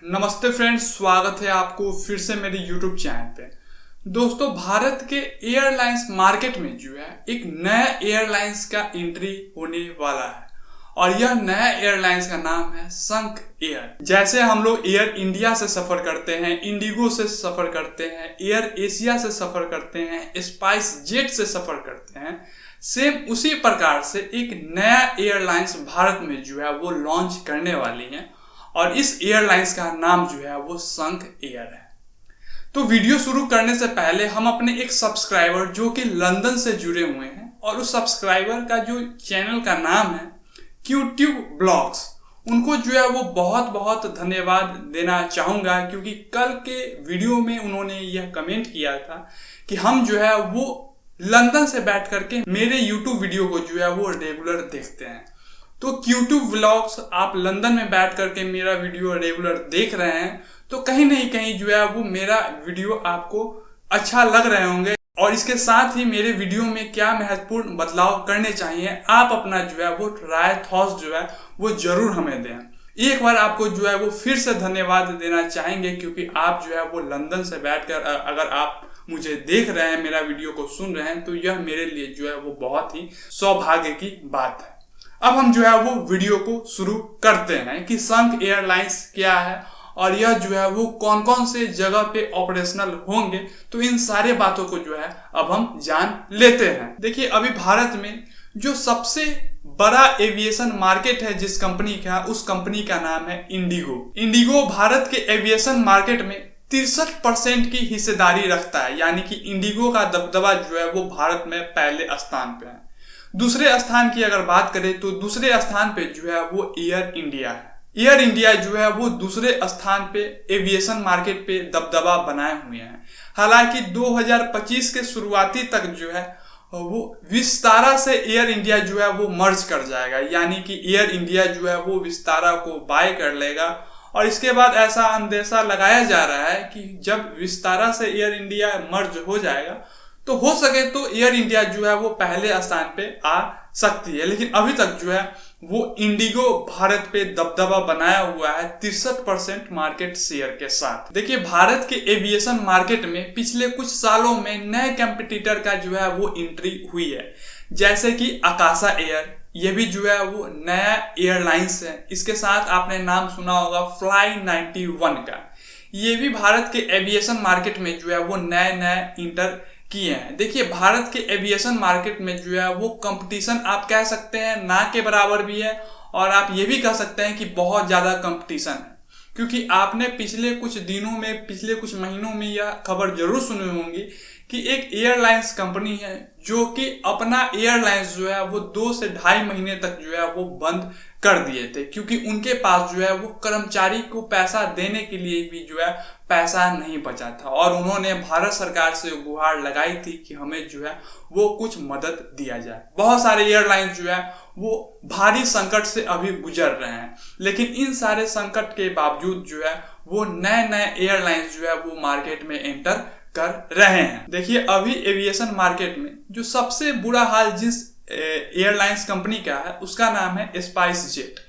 नमस्ते फ्रेंड्स, स्वागत है आपको फिर से मेरे YouTube चैनल पे। दोस्तों, भारत के एयरलाइंस मार्केट में जो है एक नया एयरलाइंस का एंट्री होने वाला है और यह नया एयरलाइंस का नाम है संक एयर। जैसे हम लोग एयर इंडिया से सफर करते हैं, इंडिगो से सफर करते हैं, एयर एशिया से सफर करते हैं, स्पाइस जेट से सफर करते हैं, सेम उसी प्रकार से एक नया एयरलाइंस भारत में जो है वो लॉन्च करने वाली है और इस एयरलाइंस का नाम जो है वो संक एयर है। तो वीडियो शुरू करने से पहले हम अपने एक सब्सक्राइबर जो कि लंदन से जुड़े हुए हैं और उस सब्सक्राइबर का जो चैनल का नाम है क्यूट्यूब ब्लॉग्स, उनको जो है वो बहुत बहुत धन्यवाद देना चाहूँगा, क्योंकि कल के वीडियो में उन्होंने यह कमेंट किया था कि हम जो है वो लंदन से बैठ करके मेरे यूट्यूब वीडियो को जो है वो रेगुलर देखते हैं। तो क्यूट्यूब व्लॉग्स, आप लंदन में बैठ करके मेरा वीडियो रेगुलर देख रहे हैं तो कहीं नहीं कहीं जो है वो मेरा वीडियो आपको अच्छा लग रहे होंगे और इसके साथ ही मेरे वीडियो में क्या महत्वपूर्ण बदलाव करने चाहिए, आप अपना जो है वो राय थॉट्स जो है वो जरूर हमें दें। एक बार आपको जो है वो फिर से धन्यवाद देना चाहेंगे, क्योंकि आप जो है वो लंदन से बैठकर अगर आप मुझे देख रहे हैं, मेरा वीडियो को सुन रहे हैं, तो यह मेरे लिए जो है वो बहुत ही सौभाग्य की बात है। अब हम जो है वो वीडियो को शुरू करते हैं कि संक एयरलाइंस क्या है और यह जो है वो कौन कौन से जगह पे ऑपरेशनल होंगे। तो इन सारे बातों को जो है अब हम जान लेते हैं। देखिए, अभी भारत में जो सबसे बड़ा एविएशन मार्केट है जिस कंपनी का, उस कंपनी का नाम है इंडिगो। इंडिगो भारत के एविएशन मार्केट में 63% की हिस्सेदारी रखता है, यानी कि इंडिगो का दबदबा जो है वो भारत में पहले स्थान पे है। दूसरे स्थान की अगर बात करें तो दूसरे स्थान पे जो है वो एयर इंडिया है। एयर इंडिया जो है वो दूसरे स्थान पे एविएशन मार्केट पे दबदबा बनाए हुए हैं। हालांकि 2025 के शुरुआती तक जो है वो विस्तारा से एयर इंडिया जो है वो मर्ज कर जाएगा, यानी कि एयर इंडिया जो है वो विस्तारा को बाय कर लेगा। और इसके बाद ऐसा अंदेशा लगाया जा रहा है कि जब विस्तारा से एयर इंडिया मर्ज हो जाएगा तो हो सके तो एयर इंडिया जो है वो पहले स्थान पे आ सकती है, लेकिन अभी तक जो है वो इंडिगो भारत पे दबदबा बनाया हुआ है 63% मार्केट शेयर के साथ। देखिए, भारत के एविएशन मार्केट में पिछले कुछ सालों में नए कंपटीटर का जो है वो एंट्री हुई है, जैसे कि आकाशा एयर। ये भी जो है वो नया एयरलाइंस है। इसके साथ आपने नाम सुना होगा फ्लाई 91 का। ये भी भारत के एविएशन मार्केट में जो है वो नए इंटर किए हैं। देखिए, भारत के एविएशन मार्केट में जो है वो कंपटीशन आप कह सकते हैं ना के बराबर भी है, और आप ये भी कह सकते हैं कि बहुत ज्यादा कंपटीशन है, क्योंकि आपने पिछले कुछ दिनों में, पिछले कुछ महीनों में यह खबर जरूर सुनी होंगी कि एक एयरलाइंस कंपनी है जो कि अपना एयरलाइंस जो है वो 2 से ढाई महीने तक जो है वो बंद कर दिए थे, क्योंकि उनके पास जो है वो कर्मचारी को पैसा देने के लिए भी जो है पैसा नहीं बचा था और उन्होंने भारत सरकार से गुहार लगाई थी कि हमें जो है वो कुछ मदद दिया जाए। बहुत सारे एयरलाइंस जो है वो भारी संकट से अभी गुजर रहे हैं, लेकिन इन सारे संकट के बावजूद जो है वो नए एयरलाइंस जो है वो मार्केट में एंटर कर रहे हैं। देखिए, अभी एविएशन मार्केट में जो सबसे बुरा हाल जिस एयरलाइंस कंपनी का है उसका नाम है स्पाइस जेट।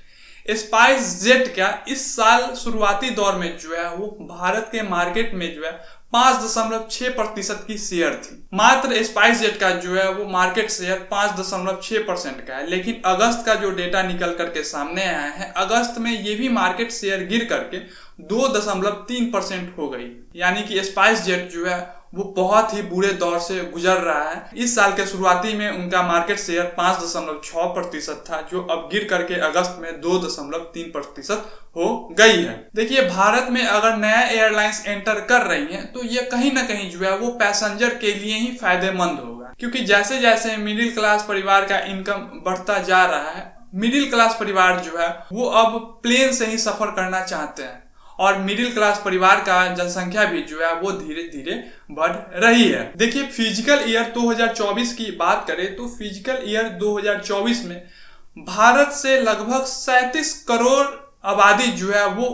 स्पाइस जेट का इस साल शुरुआती दौर में जो है वो भारत के मार्केट में जो है 5.6% की शेयर थी। मात्र स्पाइस जेट का जो है वो मार्केट शेयर 5.6% का है, लेकिन अगस्त का जो डेटा निकल करके सामने आया है, अगस्त में ये भी मार्केट शेयर गिर करके 2.3% हो गई, यानी कि स्पाइस जेट जो है वो बहुत ही बुरे दौर से गुजर रहा है। इस साल के शुरुआती में उनका मार्केट शेयर 5.6% था, जो अब गिर करके अगस्त में 2.3% हो गई है। देखिए, भारत में अगर नया एयरलाइंस एंटर कर रही है तो ये कहीं ना कहीं जो है वो पैसेंजर के लिए ही फायदेमंद होगा, क्योंकि जैसे जैसे मिडिल क्लास परिवार का इनकम बढ़ता जा रहा है, मिडिल क्लास परिवार जो है वो अब प्लेन से ही सफर करना चाहते हैं और मिडिल क्लास परिवार का जनसंख्या भी जो है वो धीरे धीरे बढ़ रही है। देखिए, फिजिकल ईयर 2024 की बात करें तो फिजिकल ईयर 2024 में भारत से लगभग 37 करोड़ आबादी जो है वो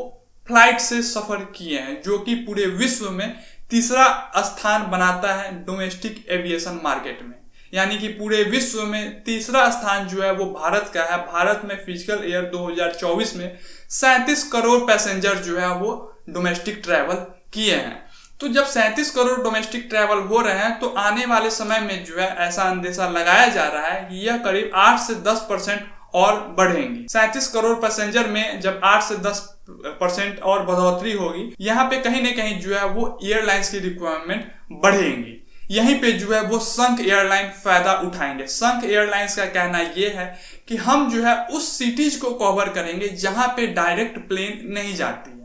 फ्लाइट से सफर किए हैं, जो कि पूरे विश्व में तीसरा स्थान बनाता है डोमेस्टिक एविएशन मार्केट में। यानी कि पूरे विश्व में तीसरा स्थान जो है वो भारत का है। भारत में फिजिकल ईयर 2024 में 37 करोड़ पैसेंजर जो है वो डोमेस्टिक ट्रैवल किए हैं। तो जब 37 करोड़ डोमेस्टिक ट्रैवल हो रहे हैं तो आने वाले समय में जो है ऐसा अंदेशा लगाया जा रहा है कि यह करीब 8 से 10% और बढ़ेंगी। 37 करोड़ पैसेंजर में जब 8 से 10% और बढ़ोतरी होगी, यहाँ पे कहीं ना कहीं जो है वो एयरलाइंस की रिक्वायरमेंट बढ़ेंगी। यहीं पे जो है वो संघ एयरलाइन फायदा उठाएंगे। संघ एयरलाइंस का कहना यह है कि हम जो है उस सिटीज को कवर करेंगे जहां पे डायरेक्ट प्लेन नहीं जाती है।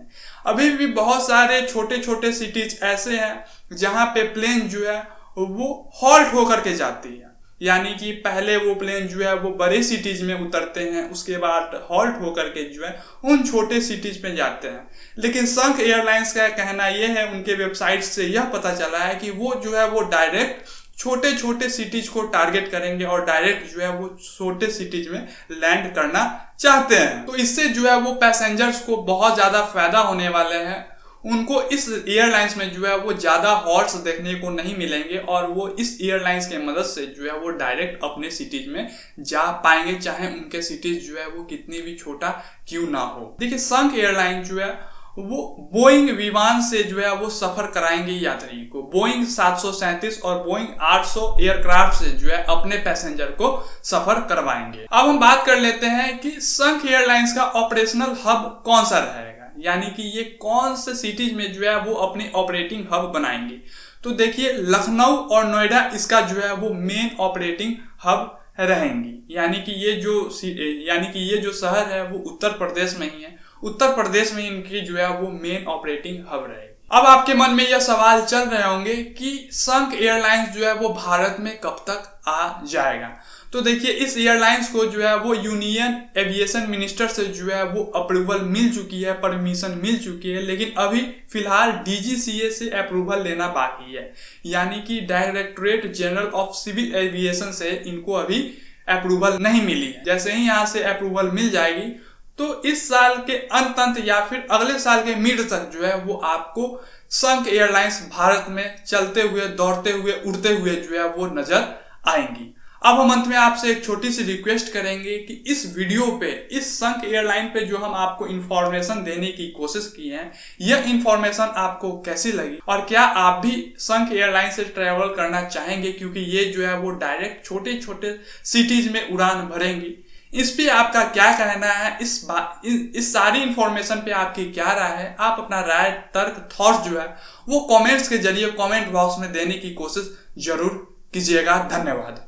अभी भी बहुत सारे छोटे छोटे सिटीज ऐसे हैं जहां पे प्लेन जो है वो हॉल्ट होकर के जाती है, यानी कि पहले वो प्लेन जो है वो बड़े सिटीज में उतरते हैं, उसके बाद हॉल्ट होकर के जो है उन छोटे सिटीज में जाते हैं। लेकिन संघ एयरलाइंस का कहना यह है, उनके वेबसाइट से यह पता चला है कि वो जो है वो डायरेक्ट छोटे छोटे सिटीज को टारगेट करेंगे और डायरेक्ट जो है वो छोटे सिटीज में लैंड करना चाहते हैं। तो इससे जो है वो पैसेंजर्स को बहुत ज्यादा फायदा होने वाले हैं। उनको इस एयरलाइंस में जो है वो ज्यादा हॉल्ट्स देखने को नहीं मिलेंगे और वो इस एयरलाइंस के मदद से जो है वो डायरेक्ट अपने सिटीज में जा पाएंगे, चाहे उनके सिटीज जो है वो कितनी भी छोटा क्यों ना हो। देखिए, संघ एयरलाइन जो है वो बोइंग विमान से जो है वो सफर कराएंगे यात्री को। बोइंग 737 और बोइंग 800 एयरक्राफ्ट से जो है अपने पैसेंजर को सफर करवाएंगे। अब हम बात कर लेते हैं कि संघ एयरलाइंस का ऑपरेशनल हब कौन सा रहेगा, यानी कि ये कौन से सिटीज में जो है वो अपने ऑपरेटिंग हब बनाएंगे। तो देखिए, लखनऊ और नोएडा इसका जो है वो मेन ऑपरेटिंग हब रहेंगी, यानी कि ये जो शहर है वो उत्तर प्रदेश में ही है। उत्तर प्रदेश में इनकी जो है वो मेन ऑपरेटिंग हब रहेगी। अब आपके मन में यह सवाल चल रहे होंगे कि संघ एयरलाइंस जो है वो भारत में कब तक आ जाएगा। तो देखिए, इस एयरलाइंस को जो है वो यूनियन एविएशन मिनिस्टर से जो है वो अप्रूवल मिल चुकी है, परमिशन मिल चुकी है, लेकिन अभी फिलहाल DGCA से अप्रूवल लेना बाकी है, यानी कि Directorate General of Civil Aviation से इनको अभी अप्रूवल नहीं मिली है। जैसे ही यहाँ से अप्रूवल मिल जाएगी तो इस साल के अंत या फिर अगले साल के मिड तक जो है वो आपको संघ एयरलाइंस भारत में चलते हुए, दौड़ते हुए, उड़ते हुए जो है वो नजर आएंगी। अब हम अंत में आपसे एक छोटी सी रिक्वेस्ट करेंगे कि इस वीडियो पे, इस संघ एयरलाइन पे जो हम आपको इंफॉर्मेशन देने की कोशिश की है, यह इंफॉर्मेशन आपको कैसी लगी और क्या आप भी संघ एयरलाइन से ट्रेवल करना चाहेंगे, क्योंकि ये जो है वो डायरेक्ट छोटे छोटे सिटीज में उड़ान भरेंगी। इस पे आपका क्या कहना है, इस सारी इंफॉर्मेशन पे आपकी क्या राय है? आप अपना राय, तर्क, थॉट्स जो है वो कमेंट्स के जरिए कमेंट बॉक्स में देने की कोशिश जरूर कीजिएगा। धन्यवाद।